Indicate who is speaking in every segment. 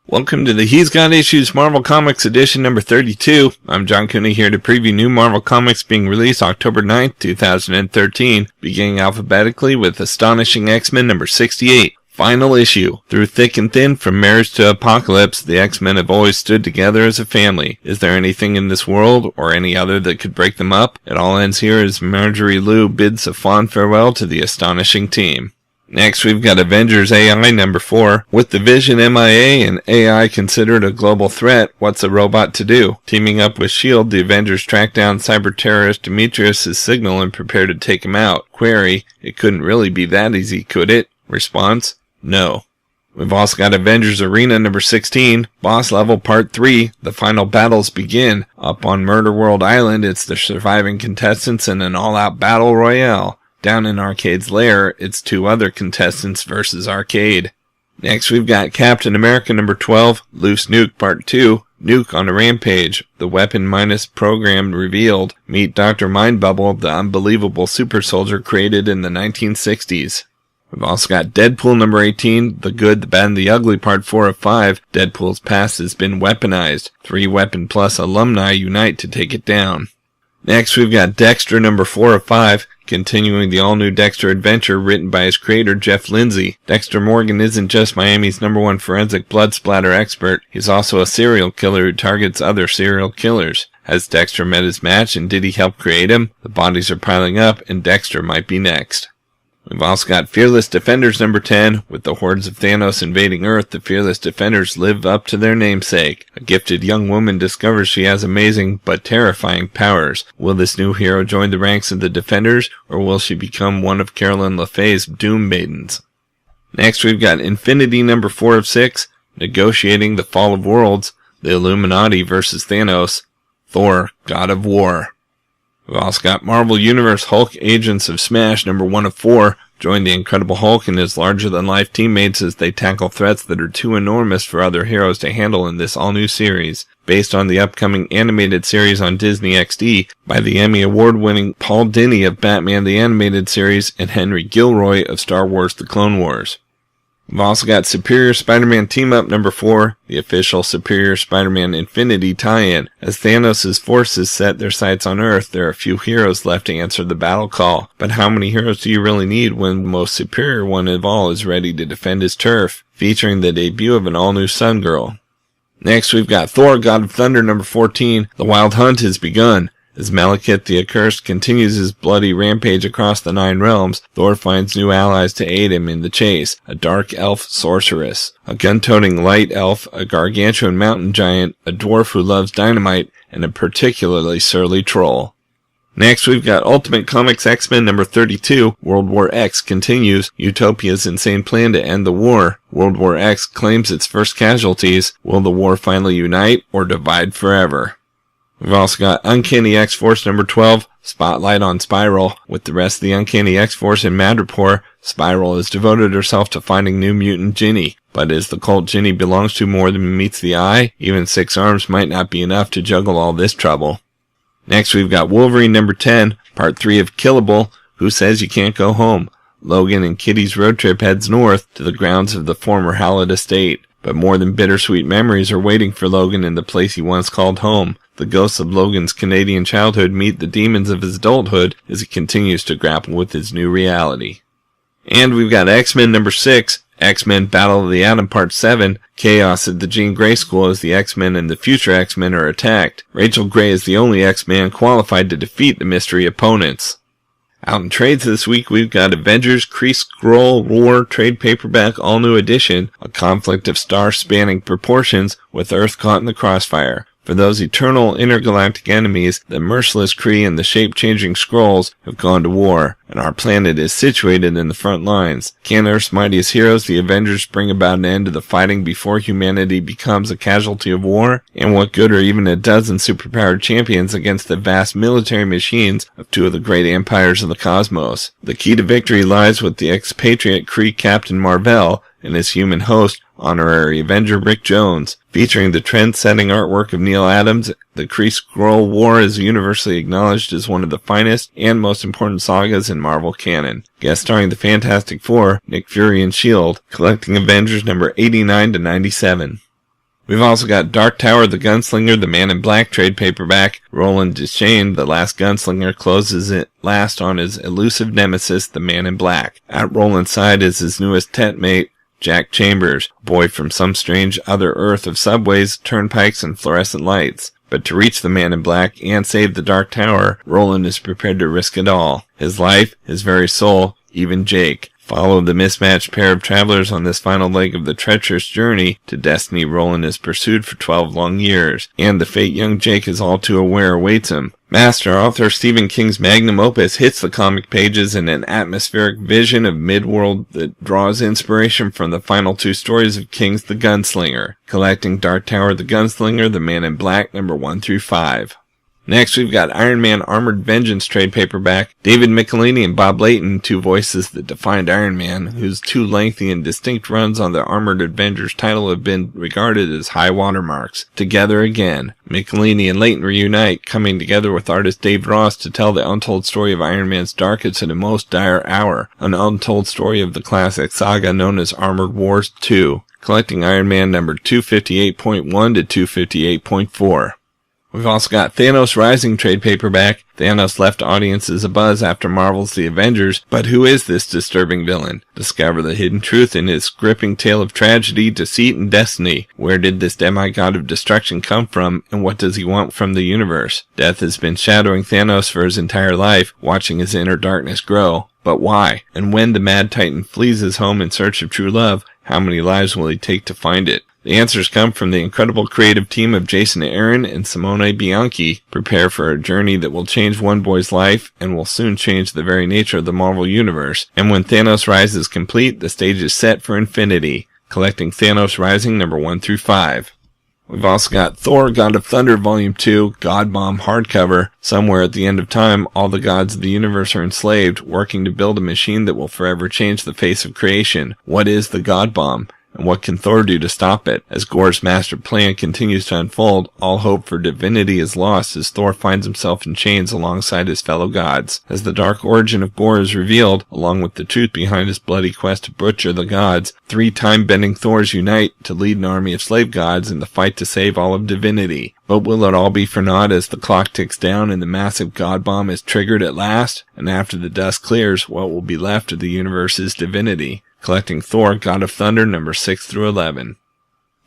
Speaker 1: Welcome to the He's Got Issues Marvel Comics edition number 32. I'm John Cooney here to preview new Marvel Comics being released October 9th, 2013, beginning alphabetically with Astonishing X-Men number 68. Final issue. Through thick and thin, from marriage to apocalypse, the X-Men have always stood together as a family. Is there anything in this world, or any other, that could break them up? It all ends here as Marjorie Liu bids a fond farewell to the Astonishing team. Next, we've got Avengers A.I. number 4. With the Vision MIA and AI considered a global threat, what's a robot to do? Teaming up with S.H.I.E.L.D., the Avengers track down cyber-terrorist Demetrius' signal and prepare to take him out. Query, it couldn't really be that easy, could it? Response, no. We've also got Avengers Arena number 16, Boss Level Part 3. The final battles begin. Up on Murder World Island, it's the surviving contestants in an all-out battle royale. Down in Arcade's lair, it's two other contestants versus Arcade. Next, we've got Captain America number 12, Loose Nuke Part 2, Nuke on a Rampage, the weapon minus program revealed. Meet Dr. Mindbubble, the unbelievable super soldier created in the 1960s. We've also got Deadpool number 18, The Good, the Bad, and the Ugly Part 4 of 5. Deadpool's past has been weaponized. 3 Weapon Plus alumni unite to take it down. Next, we've got Dexter number 4 of 5, continuing the all-new Dexter adventure written by his creator, Jeff Lindsay. Dexter Morgan isn't just Miami's #1 forensic blood splatter expert, he's also a serial killer who targets other serial killers. Has Dexter met his match, and did he help create him? The bodies are piling up, and Dexter might be next. We've also got Fearless Defenders number 10. With the hordes of Thanos invading Earth, the Fearless Defenders live up to their namesake. A gifted young woman discovers she has amazing but terrifying powers. Will this new hero join the ranks of the Defenders, or will she become one of Carolyn LaFay's Doom Maidens? Next, we've got Infinity number 4 of 6. Negotiating the Fall of Worlds. The Illuminati versus Thanos. Thor, God of War. We've also got Marvel Universe Hulk Agents of S.M.A.S.H. number 1 of 4. Join the Incredible Hulk and his larger-than-life teammates as they tackle threats that are too enormous for other heroes to handle in this all-new series. Based on the upcoming animated series on Disney XD by the Emmy Award-winning Paul Dini of Batman the Animated Series and Henry Gilroy of Star Wars The Clone Wars. We've also got Superior Spider-Man Team-Up number 4, the official Superior Spider-Man Infinity tie-in. As Thanos' forces set their sights on Earth, there are few heroes left to answer the battle call. But how many heroes do you really need when the most superior one of all is ready to defend his turf? Featuring the debut of an all-new Sun Girl. Next, we've got Thor God of Thunder number 14, The Wild Hunt has begun. As Malekith the Accursed continues his bloody rampage across the 9 realms, Thor finds new allies to aid him in the chase. A dark elf sorceress, a gun-toting light elf, a gargantuan mountain giant, a dwarf who loves dynamite, and a particularly surly troll. Next, we've got Ultimate Comics X-Men number 32, World War X continues. Utopia's insane plan to end the war. World War X claims its first casualties. Will the war finally unite, or divide forever? We've also got Uncanny X-Force number 12, Spotlight on Spiral. With the rest of the Uncanny X-Force in Madripoor, Spiral has devoted herself to finding new mutant Ginny. But as the cult Ginny belongs to more than meets the eye, even 6 arms might not be enough to juggle all this trouble. Next, we've got Wolverine number 10, Part 3 of Killable, Who Says You Can't Go Home? Logan and Kitty's road trip heads north to the grounds of the former Hallett estate. But more than bittersweet memories are waiting for Logan in the place he once called home. The ghosts of Logan's Canadian childhood meet the demons of his adulthood as he continues to grapple with his new reality. And we've got X-Men number 6, X-Men Battle of the Atom Part 7, Chaos at the Jean Grey School as the X-Men and the future X-Men are attacked. Rachel Grey is the only X-Man qualified to defeat the mystery opponents. Out in trades this week, we've got Avengers Kree Skrull War Trade Paperback All New Edition, a conflict of star-spanning proportions with Earth caught in the crossfire. For those eternal intergalactic enemies, the merciless Kree and the shape-changing Skrulls have gone to war, and our planet is situated in the front lines. Can Earth's mightiest heroes, the Avengers, bring about an end to the fighting before humanity becomes a casualty of war? And what good are even a dozen superpowered champions against the vast military machines of 2 of the great empires of the cosmos? The key to victory lies with the expatriate Kree Captain Marvel and his human host, Honorary Avenger Rick Jones. Featuring the trend-setting artwork of Neil Adams, the Kree Skrull War is universally acknowledged as one of the finest and most important sagas in Marvel canon. Guest starring the Fantastic Four, Nick Fury and S.H.I.E.L.D., collecting Avengers number 89 to 97. We've also got Dark Tower, the Gunslinger, the Man in Black trade paperback. Roland Deschain, the last Gunslinger, closes it last on his elusive nemesis, the Man in Black. At Roland's side is his newest tent mate, Jack Chambers, a boy from some strange other Earth of subways, turnpikes, and fluorescent lights. But to reach the Man in Black and save the Dark Tower, Roland is prepared to risk it all. His life, his very soul, even Jake. Follow the mismatched pair of travelers on this final leg of the treacherous journey to destiny Roland has pursued for 12 long years, and the fate young Jake is all too aware awaits him. Master author Stephen King's magnum opus hits the comic pages in an atmospheric vision of midworld that draws inspiration from the final two stories of King's The Gunslinger, collecting Dark Tower, the Gunslinger, the Man in Black, number 1 through 5. Next, we've got Iron Man Armored Vengeance trade paperback. David Michelinie and Bob Layton, two voices that defined Iron Man, whose two lengthy and distinct runs on the Armored Avengers title have been regarded as high watermarks. Together again, Michelinie and Layton reunite, coming together with artist Dave Ross to tell the untold story of Iron Man's darkest and most dire hour, an untold story of the classic saga known as Armored Wars 2, collecting Iron Man number 258.1 to 258.4. We've also got Thanos Rising trade paperback. Thanos left audiences abuzz after Marvel's The Avengers, but who is this disturbing villain? Discover the hidden truth in his gripping tale of tragedy, deceit, and destiny. Where did this demigod of destruction come from, and what does he want from the universe? Death has been shadowing Thanos for his entire life, watching his inner darkness grow. But why? And when the Mad Titan flees his home in search of true love, how many lives will he take to find it? The answers come from the incredible creative team of Jason Aaron and Simone Bianchi. Prepare for a journey that will change one boy's life and will soon change the very nature of the Marvel Universe. And when Thanos Rise is complete, the stage is set for infinity. Collecting Thanos Rising number 1 through 5. We've also got Thor God of Thunder Volume 2, Godbomb hardcover. Somewhere at the end of time, all the gods of the universe are enslaved, working to build a machine that will forever change the face of creation. What is the Godbomb? And what can Thor do to stop it? As Gorr's master plan continues to unfold, all hope for divinity is lost as Thor finds himself in chains alongside his fellow gods. As the dark origin of Gorr is revealed, along with the truth behind his bloody quest to butcher the gods, 3 time-bending Thors unite to lead an army of slave gods in the fight to save all of divinity. But will it all be for naught as the clock ticks down and the massive God bomb is triggered at last? And after the dust clears, what will be left of the universe's divinity? Collecting Thor God of Thunder number 6 through 11.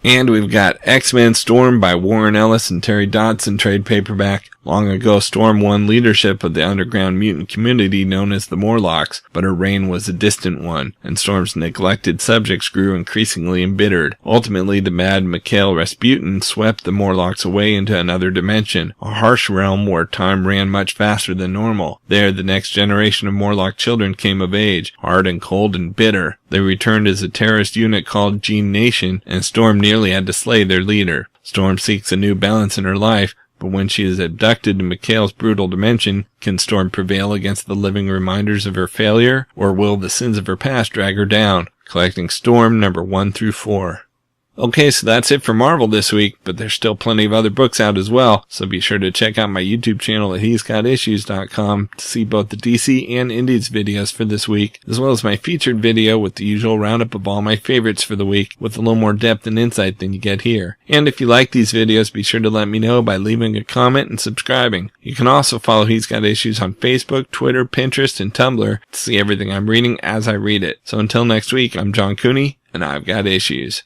Speaker 1: And we've got X-Men Storm by Warren Ellis and Terry Dodson trade paperback. Long ago, Storm won leadership of the underground mutant community known as the Morlocks, but her reign was a distant one, and Storm's neglected subjects grew increasingly embittered. Ultimately, the mad Mikhail Rasputin swept the Morlocks away into another dimension, a harsh realm where time ran much faster than normal. There, the next generation of Morlock children came of age, hard and cold and bitter. They returned as a terrorist unit called Gene Nation, and Storm nearly had to slay their leader. Storm seeks a new balance in her life, but when she is abducted to Mikhail's brutal dimension, can Storm prevail against the living reminders of her failure, or will the sins of her past drag her down? Collecting Storm number 1 through 4. Okay, so that's it for Marvel this week, but there's still plenty of other books out as well, so be sure to check out my YouTube channel at he'sgotissues.com to see both the DC and Indies videos for this week, as well as my featured video with the usual roundup of all my favorites for the week, with a little more depth and insight than you get here. And if you like these videos, be sure to let me know by leaving a comment and subscribing. You can also follow He's Got Issues on Facebook, Twitter, Pinterest, and Tumblr to see everything I'm reading as I read it. So until next week, I'm John Cooney, and I've got issues.